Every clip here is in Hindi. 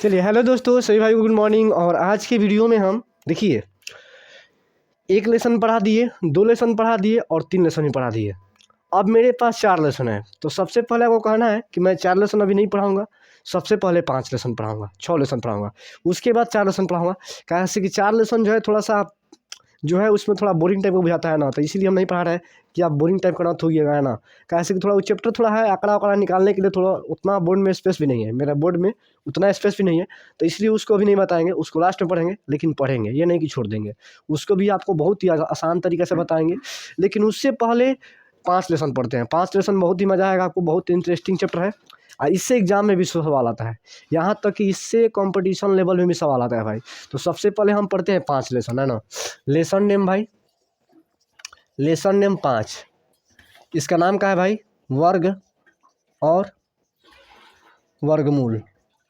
चलिए हेलो दोस्तों, सभी भाई गुड मॉर्निंग। और आज की वीडियो में हम देखिए एक लेसन पढ़ा दिए, 2 लेसन पढ़ा दिए और 3 लेसन भी पढ़ा दिए। अब मेरे पास 4 लेसन है। तो सबसे पहले आपको कहना है कि मैं 4 लेसन अभी नहीं पढ़ाऊँगा, सबसे पहले 5 लेसन पढ़ाऊँगा, 6 लेसन पढ़ाऊँगा, उसके बाद 4 लेसन पढ़ाऊँगा। कैसे कि 4 लेसन जो है थोड़ा-सा जो है उसमें थोड़ा बोरिंग टाइप का बुझाता है ना, तो इसीलिए हम नहीं पढ़ा रहे हैं कि आप बोरिंग टाइप का ना थोइएगा, है ना। कैसे कि थोड़ा वो चैप्टर थोड़ा है, आँकड़ा-वाँकड़ा निकालने के लिए थोड़ा उतना बोर्ड में स्पेस भी नहीं है, मेरा बोर्ड में उतना स्पेस भी नहीं है, तो इसलिए उसको अभी नहीं बताएँगे, उसको लास्ट में पढ़ेंगे, लेकिन पढ़ेंगे, ये नहीं कि छोड़ देंगे। उसको भी आपको बहुत ही आसान तरीके से बताएँगे, लेकिन उससे पहले 5 लेसन पढ़ते हैं। 5 लेसन बहुत ही मज़ा आएगा आपको, बहुत इंटरेस्टिंग चैप्टर है और इससे एग्ज़ाम में भी सवाल आता है, यहाँ तक कि इससे कॉम्पिटिशन लेवल में भी सवाल आता है भाई। तो सबसे पहले हम पढ़ते हैं 5 लेसन, है ना। लेसन नेम भाई, लेसन नेम 5, इसका नाम क्या है भाई? वर्ग और वर्गमूल,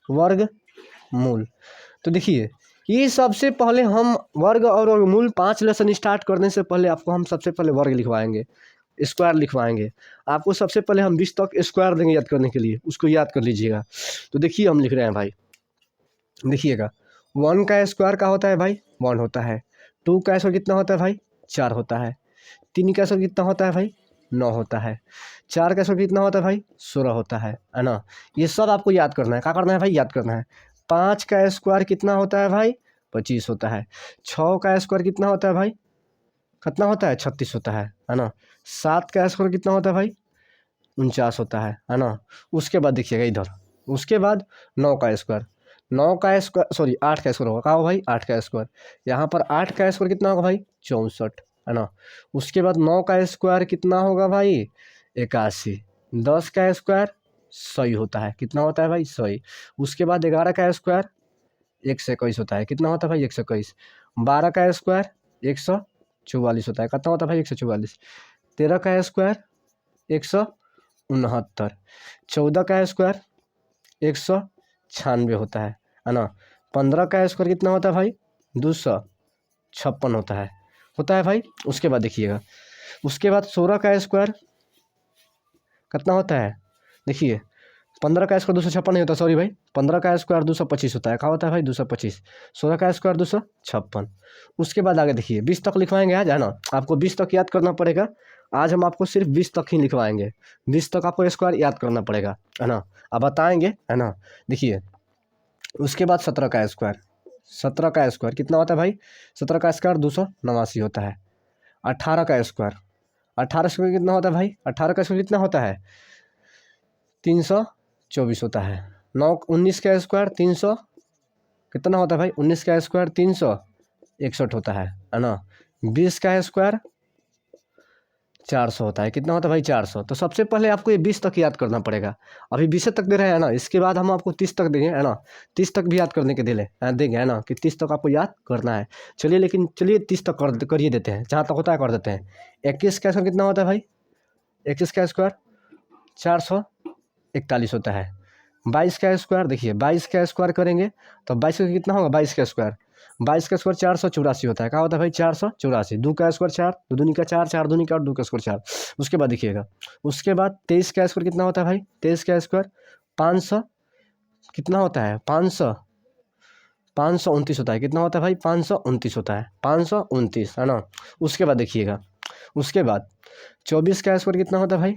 वर्गमूल। तो देखिए ये सबसे पहले हम वर्ग और वर्गमूल 5 लेसन स्टार्ट करने से पहले आपको हम सबसे पहले वर्ग लिखवाएंगे, स्क्वायर लिखवाएंगे। आपको सबसे पहले हम 20 तक स्क्वायर देंगे याद करने के लिए, उसको याद कर लीजिएगा। तो देखिए हम लिख रहे हैं भाई, देखिएगा 1 का स्क्वायर क्या होता है भाई? 1 होता है। 2 का स्क्वायर कितना होता है भाई? 4 होता है। 3 का स्क्वायर कितना होता है भाई? 9 होता है। 4 का स्क्वायर कितना होता है भाई? 16 होता है ना। ये सब आपको याद करना है। क्या करना है भाई? याद करना है। 5 का स्क्वायर कितना होता है भाई? 25 होता है। 6 का स्क्वायर कितना होता है भाई? कितना होता है? 36 होता है ना। 7 का स्क्वायर कितना होता है भाई? 49 होता है ना। उसके बाद देखिएगा इधर, उसके बाद 9 का स्क्वायर, 9 का स्क्वायर सॉरी 8 का स्क्वायर होगा। कहा हो भाई? 8 का स्क्वायर। यहाँ पर 8 का स्क्वायर कितना होगा भाई? 64, है ना। उसके बाद 9 का स्क्वायर कितना होगा भाई? 81। 10 का स्क्वायर 100 होता है। कितना होता है भाई? 100। उसके बाद 11 का स्क्वायर 121 होता है। कितना होता है भाई? 121। 12 का स्क्वायर 144 होता है। कितना होता है भाई? 144। 13 का स्क्वायर 169। 14 का स्क्वायर 196 होता है ना। 15 का स्क्वायर कितना होता है भाई? 256 होता है भाई। उसके बाद देखिएगा, उसके बाद 16 का स्क्वायर कितना होता है? देखिए 15 का स्क्वायर 256 नहीं होता, सॉरी भाई। 15 का स्क्वायर 225 होता है। क्या होता है भाई? 225। 16 का स्क्वायर 256। उसके बाद आगे देखिए 20 तक लिखवाएंगे आज, है ना। आपको 20 तक याद करना पड़ेगा। आज हम आपको सिर्फ 20 तक ही लिखवाएंगे, 20 तक आपको स्क्वायर याद करना पड़ेगा, है ना। अब बताएंगे, है ना। देखिए उसके बाद 17 का स्क्वायर, 17 का स्क्वायर कितना होता है भाई? 17 का स्क्वायर 289 होता है। 18 का स्क्वायर, 18 स्क्वायर कितना होता है भाई? 18 का स्क्वायर कितना होता है? 324 होता है। 19 का स्क्वायर 300 कितना होता है भाई? 19 का स्क्वायर 361 होता है ना। 20 का स्क्वायर 400 होता है। कितना होता है भाई? 400। तो सबसे पहले आपको ये 20 तक याद करना पड़ेगा। अभी 20 तक दे रहे हैं ना, इसके बाद हम आपको 30 तक देंगे, है ना। 30 तक भी याद करने के देंगे, है ना, कि 30 तक आपको याद करना है। चलिए लेकिन चलिए 30 तक करिए देते हैं, जहाँ तक होता है कर देते हैं। 21 का स्क्वायर कितना होता है भाई? 21 का स्क्वायर 441 होता है। 22 का स्क्वायर, देखिए 22 का स्क्वायर करेंगे तो 22 का कितना होगा? 22 का स्क्वायर, 22 का स्क्वायर 484 होता है। क्या होता है भाई? 484। 2 का स्क्वायर 4, 2 दूनी का 4, 4 दूनी का 8, 2 का स्क्वायर 4। उसके बाद देखिएगा, उसके बाद 23 का स्क्वायर कितना होता है भाई? 23 का स्क्वायर 500 कितना होता है? 529 होता है। कितना होता है भाई? 529 होता है, 529, है ना। उसके बाद देखिएगा, उसके बाद 24 का स्क्वायर कितना होता है भाई?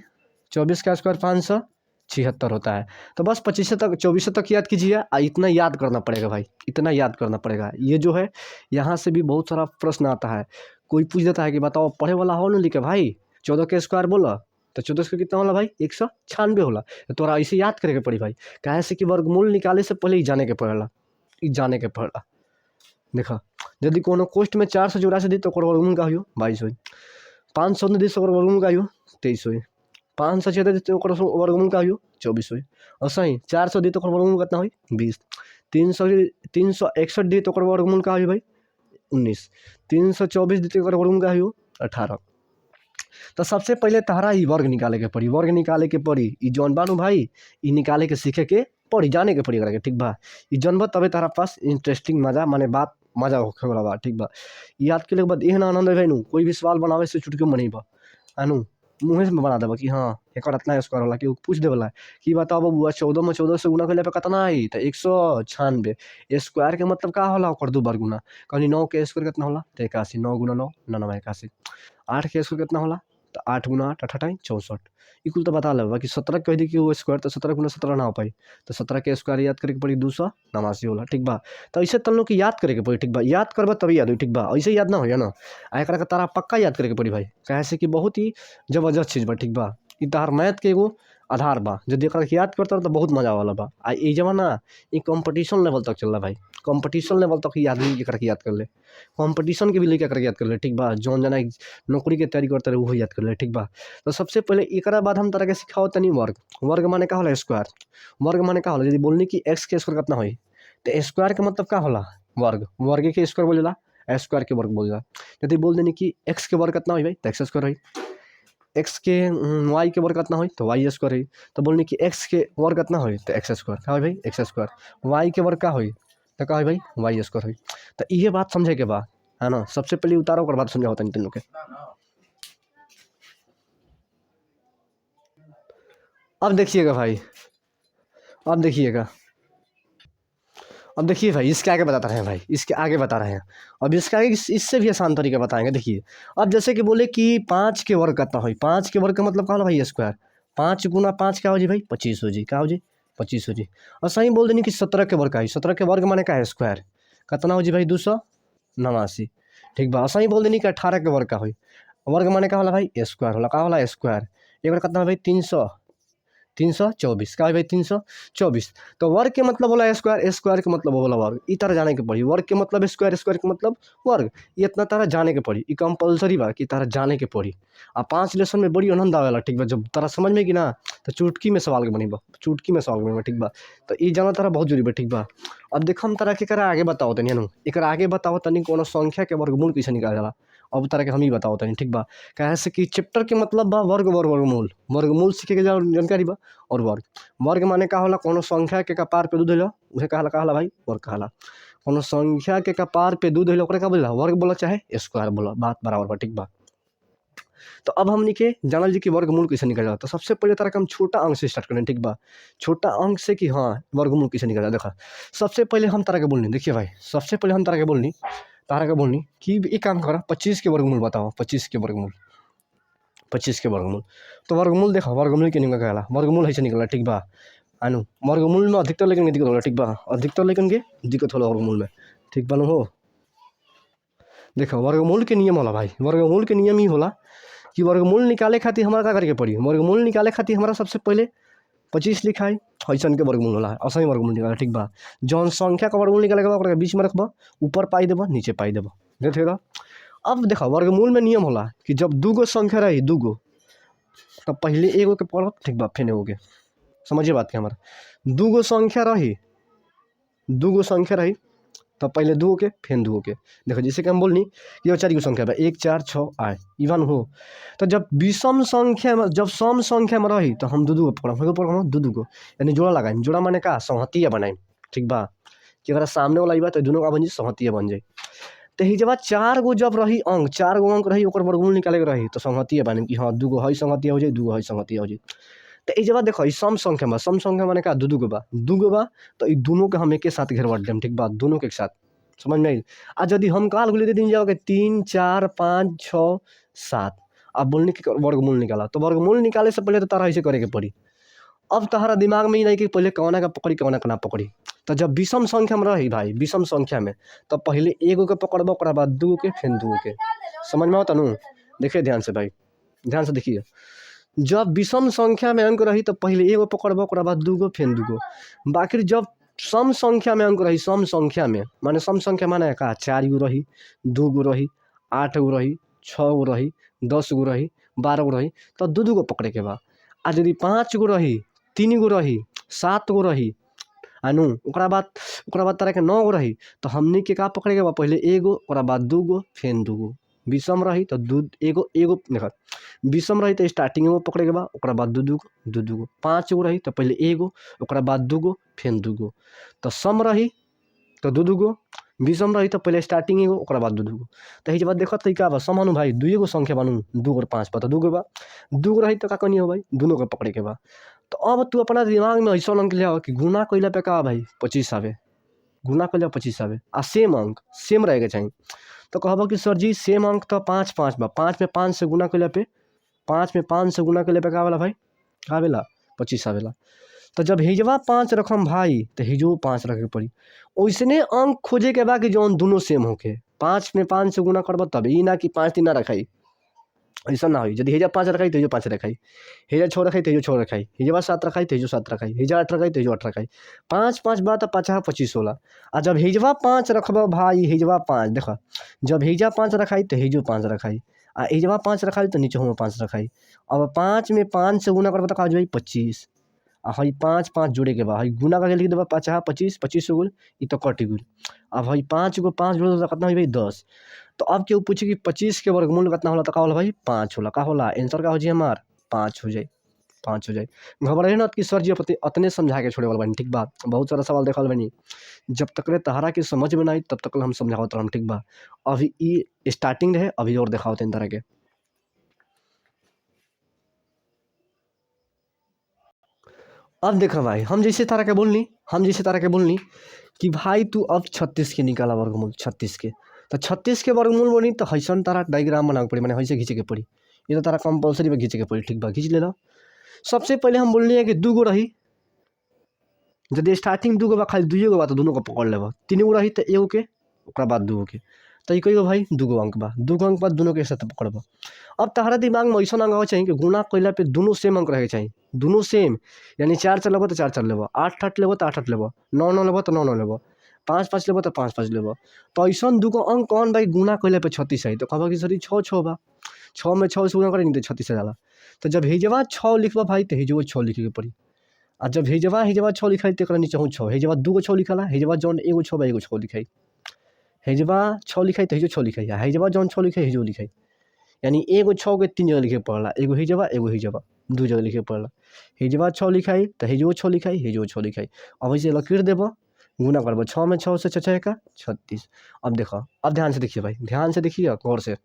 24 का स्क्वायर 576 होता है। तो बस 25 तक 24 तक याद कीजिए। इतना याद करना पड़ेगा भाई, इतना याद करना पड़ेगा। ये जो है यहाँ से भी बहुत सारा प्रश्न आता है। कोई पूछ देता है कि बताओ पढ़े वाला हो ना लिखे भाई, 14 के स्क्वायर बोला तो 14 का कितना होला भाई? 196 होला। तो तोरा इसे याद करे के पड़ी भाई, काहे से कि वर्गमूल निकाले से पहले ही जाने के पड़ेला, जाने के पड़ेला। देखा, यदि कोनो कोष्ट में 484 दी तो ओकर वर्गमूल का होइयो 22 होई। 519 दी तो ओकर वर्गमूल का होइयो 23 होई। 576 दी तो ओकर वर्गमूल का होइयो 24 होई। और सही 400 दी तो ओकर वर्गमूल कितना होई? 20। 361 दी तो ओकर वर्गमूल का होई भाई 19। 324 दी तो ओकर वर्गमूल का होइयो 18। तो सबसे पहले तहरा ई वर्ग निकाले के पड़ी, वर्ग निकाले के पड़ी। ई जौन बानू भाई ई निकाले के सीखे के पड़ी, जाने के पड़ी करके, ठीक बा। ई जनबा तबे तारा पास इंटरेस्टिंग मजा माने बात मजा होखे वाला बा, ठीक बा। याद के बाद एहन आनंद है नु, कोई भी सवाल बनावे से चुटकी में नहीं बा, अनु। मुँहे में बना देबा कि हाँ एकर इतना स्क्वायर होला, कि पूछ देवला कि बताओ बबुआ 14 में 14 से गुना कइले पे कितना आई, तो 196। स्क्वायर के मतलब का होला, ओकर 2 बार गुना। कहनी 9 के स्क्वायर कितना होला, तो 81। 9 गुना 9 99 81। 8 के स्क्वायर कितना होला, तो 8 गुना 8 8 64। ई कुल तो बता लेबा कि 17 कह दी कि वो स्क्वायर, तो 17 गुना 17 ना हो पाई, तो 17 के स्क्वायर याद करे के पड़ी 289 होला, ठीक बा। तो ऐसे तन लोग के याद करे के पड़ी, ठीक बा। याद करबा तभी याद हो, ठीक बा। ऐसे याद ना हो ना, आ एकरा के तारा पक्का याद करे के पड़ी भाई, काहे से कि बहुत ही जबरदस्त चीज़ बा, ठीक बा। ई तहार मैथ के एगो आधार बा, यदि एकरा के याद करता तो बहुत मजा वाला बा। आ ई जमाना ई कंपटीशन लेवल तक चल रहा भाई, कंपटीशन लेवल तक ही आदमी एकरा के याद कर ले, कंपटीशन के भी लइका एकरा के याद कर ले, ठीक बा। जौन जना नौकरी के तैयारी करता रहे वो याद कर ले, ठीक बा। तो सबसे पहले एकरा बाद हम तारा के सिखाओ तनी वर्ग। वर्ग माने का होला, स्क्वायर। वर्ग माने का होला, यदि बोलनी कि x के स्क्वायर कितना होई, तो स्क्वायर के मतलब का होला, वर्ग। वर्ग के स्क्वायर बोलेला, स्क्वायर के वर्ग बोलेला। यदि बोल देनी कि x के वर्ग कितना होई भाई, तो x स्क्वायर होई। x के y के वर्ग कितना होई, तो y स्क्वायर होई। तो बोलनी कि x के वर्ग कितना होई, तो x स्क्वायर का होई भाई, x स्क्वायर। y के वर्ग का होई, तो का होई भाई, y स्क्वायर होई। तो ये बात समझे के बा, है ना। सबसे पहले उतारो ओकर बाद समझाओ तनी तीनों के। अब देखिएगा भाई, अब देखिएगा, अब देखिए भाई इसके आगे बताते रहे हैं भाई, इसके आगे बता रहे हैं। अब इसके आगे इससे भी आसान तरीका बताएंगे। देखिए अब जैसे कि बोले कि 5 के वर्ग कितना हो, 5 के वर्ग का मतलब का होला भाई, स्क्वायर। 5 गुना 5 क्या हो जी भाई, 25 हो जी, क्या हो जी, 25 हो जी। और सही बोल देनी कि 17 के वर्ग का है, 17 के वर्ग माने का है, स्क्वायर। कितना हो जी भाई, 289, ठीक बा। सही बोल देनी कि 18 के वर्ग का हो, वर्ग माने का होला भाई, स्क्वायर होला, का होला, स्क्वायर। एक बार कितना भाई, 324, का है भाई 324। तो वर्ग के मतलब होला स्क्वायर, स्क्वायर के मतलब होला वर्ग। ई तरह जाने के पड़ी, वर्ग के मतलब स्क्वायर, स्क्वायर के मतलब वर्ग। ये इतना तारा जाने के पड़ी, ई कंपलसरी बा कि तारा जाने के पड़ी। आ 5 लेसन में बड़ी आनंद आवेला, ठीक बा। जब तारा समझ में कि ना, तो चुटकी में सवाल के बनी बा, चुटकी में सवाल के बनी बा, ठीक बा। तो ई जाना तारा बहुत जरूरी बा, ठीक बा। अब देखो हम तारा के करा आगे बताओ तनी नु, एकरा आगे बताओ तनी कोनो संख्या के वर्गमूल कैसे निकाला जाला। अब तारा के हम ही बताओ तनी, ठीक बा। काहे से कि चैप्टर के मतलब बा वर्ग वर्गमूल, वर्गमूल सीखे के जानकारी बा। और वर्ग, वर्ग माने का होला, कोनो संख्या के कपार पे दूध होला, उहे कहला, कहला भाई वर्ग कहला। कोनो संख्या के कपार पे दूध होला, ओकरा का बोला, वर्ग बोला चाहे स्क्वायर बोला, बात बराबर बा, ठीक बा। तो अब हमनी के जानल जी कि वर्गमूल कैसे निकाला। तो सबसे पहले तारा के हम छोटा अंक से स्टार्ट करें, ठीक बा। छोटा अंक से कि हाँ वर्गमूल कैसे निकाला। देखा सबसे पहले हम तारा के बोलनी, देखिए भाई सबसे पहले हम तारा के बोलनी कि एक काम करा, 25 के वर्गमूल बताओ, 25 के वर्गमूल, 25 के वर्गमूल। तो वर्गमूल देखा, वर्गमूल के निकाला, वर्गमूल ऐसे निकला, ठीक बा। आनु वर्गमूल में अधिकतर लेकिन दिक्कत होला, ठीक बा। अधिकतर लेकिन के दिक्कत होला वर्गमूल में, ठीक बा हो। देखो वर्गमूल के नियम होला भाई, वर्गमूल के नियम ही होला कि वर्गमूल निकाले खातिर हमारा का करे के पड़ी। वर्गमूल निकाले खातिर हमारा सबसे पहले 25 लिखाई, ऐसन के वर्गमूल होला, असही वर्गमूल निकाला, ठीक बा। जौन संख्या का वर्गमूल निकाले के बाद ओकरा बीच में रखबा, ऊपर पाई देबा, नीचे पाई देबा, देखेगा। अब देखा वर्गमूल में नियम होला कि जब दूगो संख्या रही, दूगो, तब पहले एगो के पढ़ब, ठीक बा, फिर एगो के। समझिए बात के हमारा, दूगो संख्या रही, दूगो संख्या रही, तब पहले दूगो के फिर दूगो के। देखो जैसे कि हम बोलनी कि 4 गो संख्या बा, 1 4 6 8 इवन हो। तो जब विषम संख्या में, जब सम संख्या में रही, तो हम दू दू पढ़म, दू गो, यानी जोड़ा लगाई। जोड़ा माने का, संहतिया बनाई, ठीक बा। कि अगर सामने वाला बा तो दोनों का बन जाई, संहतिया बन जाई। तो ही जब 4 गो जब रही अंक, 4 गो अंक रही, ओकर वर्गमूल निकाले के रही, तो संहतिया बने कि हाँ 2 गो हई संहतिया हो जाई, 2 गो हई संहतिया हो जाई। तो ई जब देखो सम संख्या में, सम संख्या माने का, दू गो बा, 2 गो बा, तो ई दोनों के हम एक साथ घेरवा देम, ठीक बा, दोनों के एक साथ। समझ में आई। आ यदि हम काल गुली दे दिन जाओगे 3 4 5 6 7, अब बोलने के वर्गमूल निकाला। तो वर्गमूल निकाले से पहले तो तारा ऐसे करे के पड़ी। अब तहरा दिमाग में ही नहीं कि पहले कौना का पकड़ी, कौना का ना पकड़ी। तो जब विषम संख्या में रही भाई, विषम संख्या में, तो पहले एगो के पकड़बो, ओकरा बाद दूगो के, फिर दूगो के। समझ में आता नु। देखिए ध्यान से भाई, ध्यान से देखिए। जब विषम संख्या में अंक रही, तो पहले एगो पकड़बो, ओकरा बाद दूगो, फिर दूगो। बाकी जब सम संख्या में अंक रही, सम संख्या में माने, सम संख्या माने का, 4 गो रही, 2 गो रही, 8 गो रही, 6 गो रही, 10 गो रही, 12 गो रही, तो दू गो पकड़े के बा। आ यदि 5 गो रही, 3 गो रही, 7 गो रही, आनु ओकरा बाद तारा के 9 गो रही, तो हमनी के का पकड़े के बा, पहले एगो, ओकरा बाद दूगो, फिर दूगो। विषम रही तो एगो एगो देखा, विषम रही तो स्टार्टिंग में पकड़े के बा, ओकरा बाद दू गो। 5 गो रही तो पहले एगो, ओकरा बाद दूगो, फिर दूगो। तो सम रही तो दू गो, विषम रही तो पहले स्टार्टिंग एगो ओकरा बाद दूगो। तो ये बात देखत तो का बा समानु भाई दुइगो संख्या बानू 2 और 5 बा तो 2 बा 2 रही तो का कनी हो भाई दोनों के पकड़े के बा। तो अब तू अपना दिमाग में ऐसा अंक ले आओ कि गुना कइला पे का भाई 25 आवे, गुना कइला 25 आवे आ सेम अंक सेम रहे के चाहिए। तो कहबो कि सर जी सेम अंक तो 5 5 बा 5 में 5 से गुना कइला पे 5 में 5 से गुना कइला पे का आवेला भाई का आवेला 25 आवेला। तो जब हिजवा 5 रखम भाई तो हिजो 5 रखे के पड़ी। ओइसने अंक खोजे के बा कि जौन दोनों सेम होके 5 में 5 से गुना करब तब ई ना कि 5 तीन ना रखाई ऐसा ना होई। यदि हेजा 5 रखाई तो हेजो 5 रखाई, हेजा 6 रखाई तो हेजो 6 रखाई, हेजवा 7 रखाई तो हेजो 7 रखाई, हेजा 8 रखाई तो हेजो 8 रखाई। 5 5 बा तो 5 25 होला। आ जब हेजवा 5 रखबा भाई हेजवा 5 देखा जब हेजा 5 रखाई तो हेजो 5 रखाई आ हेजवा 5 रखाई तो नीचे में 5 रखाई। अब 5 में 5 से गुना करबा तो का हो जाई 25 आ हई 5 5 जोड़े के बा हई गुना करके लिख देबा 5 25 25 गुल ई तो कट गेल। अब हई 5 को 5 जोड़ दो कितना होई भाई 10। तो अब केहू पूछे कि 25 के वर्गमूल कितना होला तो का होला भाई 5 होला। का होला आंसर का हो जाई हमार 5 हो जाई 5 हो जाई। घबराई मत कि सर जी अतने समझा के छोड़े वाला बानी ठीक बा। बहुत सारा सवाल देखल बानी जब तक ले तहरा के समझ में ना आई तब तक हम समझावत रहम ठीक बा। अभी ई स्टार्टिंग रहे अभी और दिखावत इन तरह के। अब देखा भाई हम जैसे तारा के बोलनी कि भाई तू अब 36 के निकाला वर्गमूल 36 के। तो 36 के वर्गमूल बनी तो हैसन तारा डायग्राम बनावे पड़ी माने ऐसे खींचे के पड़ी। ये तो तारा कंपलसरी में खींचे के पड़ी ठीक बा खींच लेना। सबसे पहले हम बोलनी है कि 2 गो रही यदि स्टार्टिंग 2 गो बा खाली 2 गो बा तो दोनों को पकड़ लेबा। 3 गो रही तो एगो के ओकरा बाद 2 गो के। तो ये कईगो भाई 2 गो अंक बा 2 गो अंक बाद दोनों के साथ पकड़बा। अब तहरा दिमाग में ऐसा अंक चाहिए कि गुना कइला पे दोनों सेम अंक रहे चाहिए दोनों सेम यानी 4 4 लेबो तो 4 4 लेबो 8 8 लेबो तो 8 8 लेबो 9 9 लेबो तो 9 9 लेबो 5 5 लेबो तो 5 5 लेबो। तो ऐसा 2 गो अंक कौन भाई गुना कइला पे 36 आई तो कहबा कि सर 6 6 बा 6 में 6 से गुना करें तो 36 जाला। तो जब हिजवा 6 लिखबा भाई तो हिजवा 6 लिखे के पड़ी। आ जब हिजवा 6 लिखाई तो एकरा नीचे 6 हिजवा 2 गो 6 लिखाला हिजवा जौन एगो 6 बा एगो 6 लिखाई हिजवा 6 लिखाई तो हिजो 6 लिखाई हिजवा जौन 6 लिखाई हिजो लिखाई यानी एगो 6 के 3 जगह लिखे पड़ला एगो हिजवा 2 जगह लिखे पड़ला। हिजवा 6 लिखाई तो हिजो 6 लिखाई हिजो 6 लिखाई। अब ऐसे लकीर देबो गुना करबो 6 में 6 से 6 का 36। अब देखो अब ध्यान से देखिए भाई ध्यान से देखिए गौर से।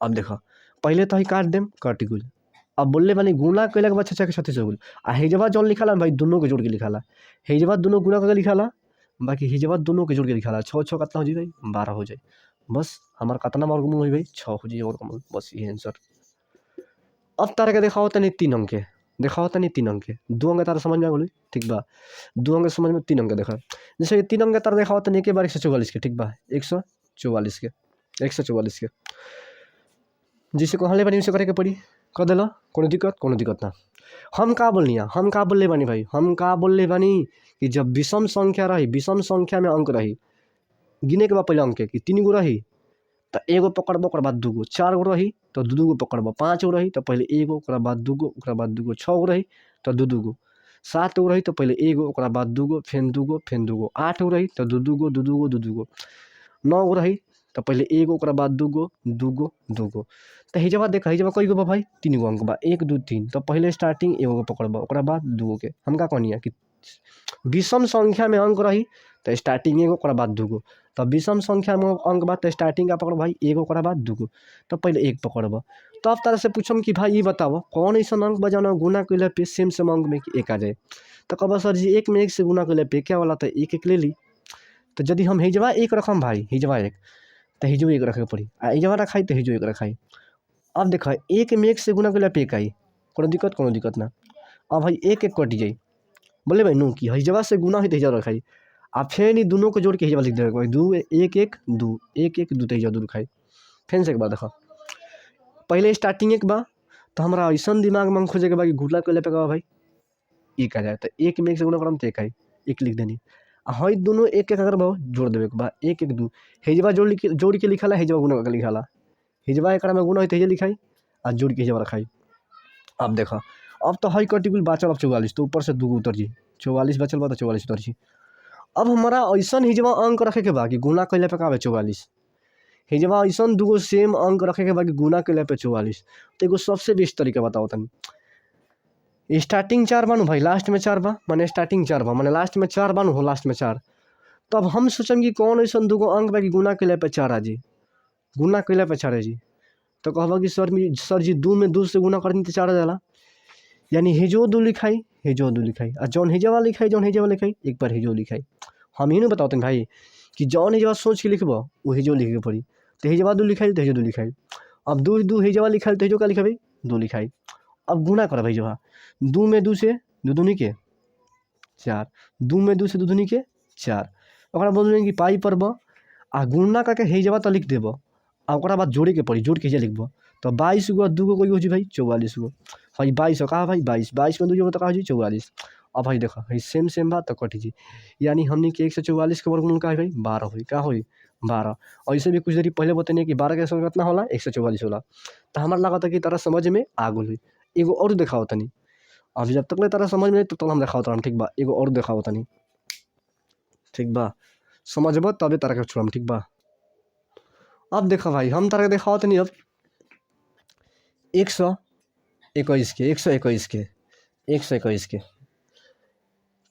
अब देखो पहले तो ही काट देम कट गेल। अब बोलले बानी गुना कइला के बाद 6 के 36 हो गेल। आ हिजवा जौन लिखाला भाई दोनों के जोड़ के लिखाला हिजवा दोनों गुना करके लिखाला बाकी हिजवा दोनों के जोड़ के लिखाला 6 6 कितना हो जाई भाई 12 हो जाई। बस हमार कितना वर्गमूल होई भाई 6 हो जाई वर्गमूल बस ये आंसर। अब तारा के दिखाओ तनी 3 अंक के दिखाओ तनी 3 अंक के 2 अंक तारा समझ में आ गेल ठीक बा 2 अंक समझ में 3 अंक देखा जैसे 3 अंक तारा दिखाओ तनी एक बार 144 के ठीक बा 144 के 144 के जैसे कहले बानी उसे करे के पड़ी कर देला कोनो दिक्कत ना। हम का बोलले बानी भाई हम का बोलले बानी कि जब विषम संख्या रही विषम संख्या में अंक रही गिने के बाद पहले अंक कि 3 गो रही तो एगो पकड़बो ओकरा बाद 2 गो 4 गो रही तो 2 गो पकड़बो 5 गो रही तो पहले एगो ओकरा बाद 2 गो ओकरा बाद 2 गो 6 गो रही तो 2 2 गो 7 गो रही तो पहले एगो ओकरा बाद 2 गो फिर 2 गो फिर 2 गो 8 गो रही तो 2 2 गो 2 2 गो 2 2 गो 9 गो रही तो पहले एगो ओकरा बाद 2 गो 2 गो 2 गो। तो हिजवा देख हिजवा कई गो बा भाई 3 गो अंक बा 1 2 3 तो पहले स्टार्टिंग एगो को पकड़बा ओकरा बाद 2 गो के हम का कहनी है कि विषम संख्या में अंक रही तो स्टार्टिंग एगो ओकरा बाद 2 गो। तो विषम संख्या में अंक बा तो स्टार्टिंग का पकड़ भाई एगो ओकरा बाद 2 गो तो पहले 1 पकड़बा। तो अब तारा से पूछम कि भाई ये बताओ कौन ऐसा अंक बजाना गुना कइला पे सेम सेम अंक में 1 आ जाए। तो कहबा सर जी 1 में 1 से गुना कइला पे क्या वाला तो 1 1 ले ली। तो यदि हम हिजवा 1 रखम भाई हिजवा 1 तो हिजो 1 रखे पड़ी आ हिजवा रखाई तो हिजो 1 रखाई। अब देखा 1 में 1 से गुना कइला पे 1 आई कोनो दिक्कत ना। अब भाई 1 1 कट जाई बोले भाई नु कि हिजवा से गुना होई तो हिजवा रखाई आ फिर इन दोनों को जोड़ के हिजवा लिख देबे भाई 2 1 1 2 1 1 2 तो हिजवा 2 रखाई। फिर से एक बार देखा पहले स्टार्टिंग 1 बा तो हमरा ऐसा दिमाग में खोजे के बा कि गुना कइला पे का भाई 1 आ जाए तो 1 में 1 से गुना करम तो 1 आई 1 लिख देनी। हई दोनों 1 1 अगर बा जोड़ देबे के बा 1 1 2 हिजवा जोड़ के लिखाला हिजवा गुना करके लिखाला हिजवा एकरा में गुना होई तो हिजवा लिखाई आ जोड़ के हिजवा रखाई। अब देखा अब तो हई कट गेल बाचल अब 44 तो ऊपर से 2 गो उतर जी 44 बचल बा तो 44 उतर जी। अब हमारा ऐसा हिजवा अंक रखे के बा कि गुना कइला पे का आवे 44 हिजवा ऐसा 2 गो सेम अंक रखे के बा कि गुना कइला पे 44। तो एगो सबसे बेस्ट तरीका बताओ तनी स्टार्टिंग 4 बानू भाई लास्ट में 4 बा माने स्टार्टिंग 4 बा माने लास्ट में 4 बानू हो लास्ट में 4 तब हम सोचम कि कौन ऐसा दूगो अंक बा कि गुना कैला पे 4 आ जी, गुना कैला पे 4 आ जी। तो कहबा कि सर जी 2 में 2 से गुना करनी तो 4 आ जाला, यानी हेजो 2 लिखाई, हेजो 2 लिखाई, और जौन हेजवा लिखाई जौन हेजवा लिखाई एक बार हेजो लिखाई। हम ही नहीं बताते भाई कि जौन हेजवा सोच के लिखबो वो हेजो लिखे के पड़ी। तो हेजवा 2 लिखाई तो हेजो 2 लिखाई। अब 2 2 हेजवा लिखाई तो हेजो का लिखाई 2 लिखाई। अब गुना कर भाई जवा 2 में 2 से 2 दूनी के 4, 2 में 2 से 2 दूनी के 4। ओकरा बोल कि पाई पर ब आ गुना करके हेजवा तो लिख देबो, आ ओकरा बाद जोड़े के पड़ी, जोड़ के हेजा लिखबो। तो 22 गो 2 गो कोई हो जी भाई 44 गो। भाई 22 कहा भाई 22 में 2 जोड़ो तो कहा जी 44। अब भाई देखो भाई सेम बात तो कटी जी, यानी हमने के 144 के वर्गमूल का है भाई 12 हुई, का हुई 12। और इसे भी कुछ देरी पहले बताने कि 12 के संग कितना होला 144 होला। तो हमारा लगा था कि तारा समझ में आ गई हुई। एगो और दिखाओ तनी, अभी जब तक ले तारा समझ में तब तक हम दिखाओ तारा, ठीक बा। एगो और दिखाओ तनी, ठीक बा, समझबो तबे तारा के छोड़म, ठीक बा। अब देखो भाई हम तारा के दिखाओ तनी अब 121 के 121 के 121 के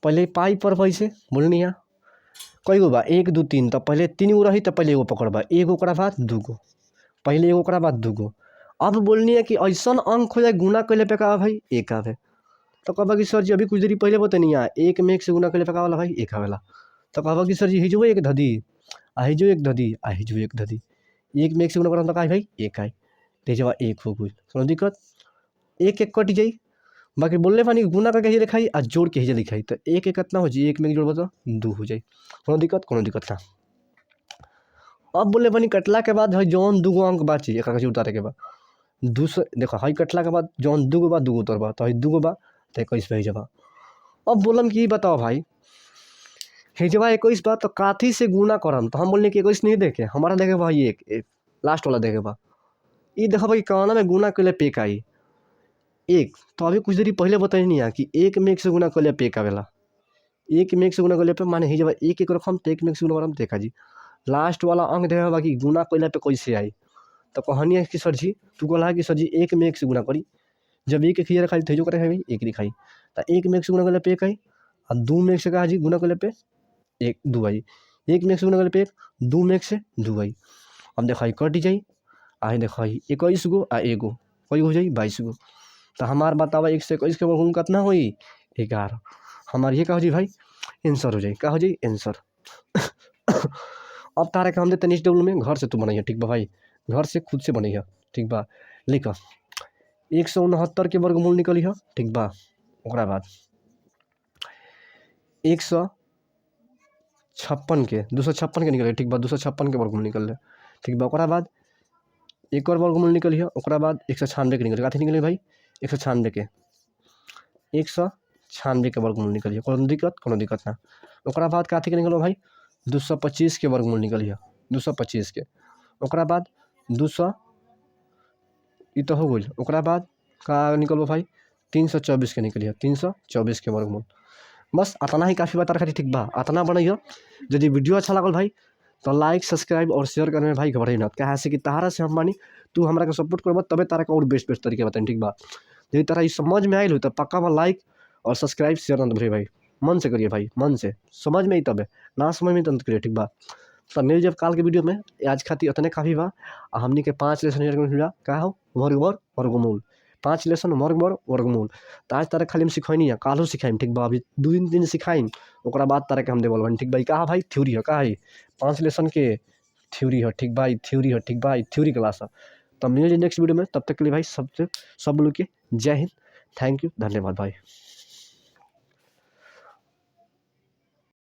पहले पाई पर पैसे बोलनी है कई गो बा 1 2 3। तो पहले 3 गो रही तो पहले एगो पकड़बा, एगो ओकरा बाद 2 गो, पहले एगो ओकरा बाद 2 गो। अब बोलनी है कि ऐसा अंक हो जाए गुना कैले पे का भाई 1 आवे। तो कहबा कि सर जी अभी कुछ देरी पहले बतनी है 1 में 1 से गुना कैले पे का वाला भाई 1 आवेला। तो कहबा कि सर जी हिजो 1 धदी आ हिजो 1 धदी आ हिजो 1 धदी, 1 में 1 से गुना करम तो का भाई 1 आई, तेजवा 1 हो गई। कोनो दिक्कत 1 1 कट जाई। बाकी बोलने पानी गुना करके हेजे लिखाई आ जोड़ के हेजे लिखाई। तो 1 1 कितना हो जी 1 में जोड़बो तो 2 हो जाई, कोनो दिक्कत ना। अब बोले पानी कटला के बाद जौन 2 गो अंक बाची एकरा के उतारे के बाद 200 देखो हई कटला के बाद जौन 2 गो बा 2 गो उतरबा तो हई 2 गो बा तो 21 पे जबा। अब बोलम कि बताओ भाई हेजवा 21 बा तो काथी से गुना करम। तो हम बोलने कि 21 नहीं देखे हमारा देखे भाई एक लास्ट वाला देखे बा। ये देखो भाई कौना में गुना कैले पे का आई 1। तो अभी कुछ देरी पहले बताई है कि 1 में 1 से गुना कैले पे का आवेला, 1 में 1 से गुना कैले पे माने हेजवा 1 1 रखम तो 1 में 1 से गुना करम देखा जी लास्ट वाला अंक देखे बाकी गुना कैले पे कैसे आई। तो कहनी है कि सर जी तू बोला कि सर जी 1 में 1 से गुना करी, जब 1 1 हिजरा खाली तेजो करे भाई 1 लिखाई। तो 1 में 1 से गुना कैले पे 1 आई और 2 में 1 से कहा जी गुना कैले पे 1 2 आई, 1 में 1 से गुना कैले पे 1 2 में 1 से 2 आई। अब देखो कट जाई आ देखो 21 गो आ एगो कोई हो जाई 22 गो। तो हमार बतावा 1 से 21 के वर्गमूल कितना हुई 11। हमार ये का हो जी भाई आंसर हो जाई, का हो जाई आंसर। अब तारा के हम देते नेक्स्ट टेबल में घर से तू बनैया, ठीक बा भाई, घर से खुद से बनैया, ठीक बा। लिख 169 के वर्गमूल निकली है, ठीक बा। ओकरा बाद 156 के 256 के निकले, ठीक बा 256 के वर्गमूल निकल रहे, ठीक बा। ओकरा बाद एक और वर्गमूल निकली है, ओकरा बाद 196 के निकले, काथी निकले भाई 196 के 196 के वर्गमूल निकली है, कोनो दिक्कत ना। ओकरा बाद काथी के निकलो भाई 225 के वर्गमूल निकली है, 225 के। ओकरा बाद 200 ई तो हो गई। ओकरा बाद का निकलो भाई 324 के निकली है, 324 के वर्गमूल। बस अतना ही काफ़ी बता रखा, ठीक बा। अतना बनैया यदि वीडियो अच्छा लागल भाई तो लाइक सब्सक्राइब और शेयर करने में भाई घबराई ना, कहे से कि तारा से हम मानी तू हमरा के सपोर्ट करब तबे तारा के और बेस्ट तरीके बताई, ठीक बा। यदि तारा समझ में आयल हो तो पक्का बा लाइक और सब्सक्राइब शेयर ना भरे भाई, मन से करिए भाई, मन से समझ में ही तबे ना समझ में तब करिए, ठीक बा। तब मिल जब काल के वीडियो में आज खातिर उतने काफ़ी बा। हमनी के 5 लेसन का हो वर्गमूल 5 लेसन वर्गमूल। तो आज तारा खाली हम सिखैनी है, कालो सिखाइम, ठीक बा। अभी 2 दिन सिखाइम ओकरा बाद तारा के हम देवल बन, ठीक बा। कहा भाई थ्योरी है, का है 5 लेसन के थ्योरी है, ठीक बा। थ्योरी है, ठीक बा, थ्योरी क्लास है। तब मिल नेक्स्ट वीडियो में, तब तक के लिए भाई सब लोग के जय हिंद, थैंक यू, धन्यवाद भाई।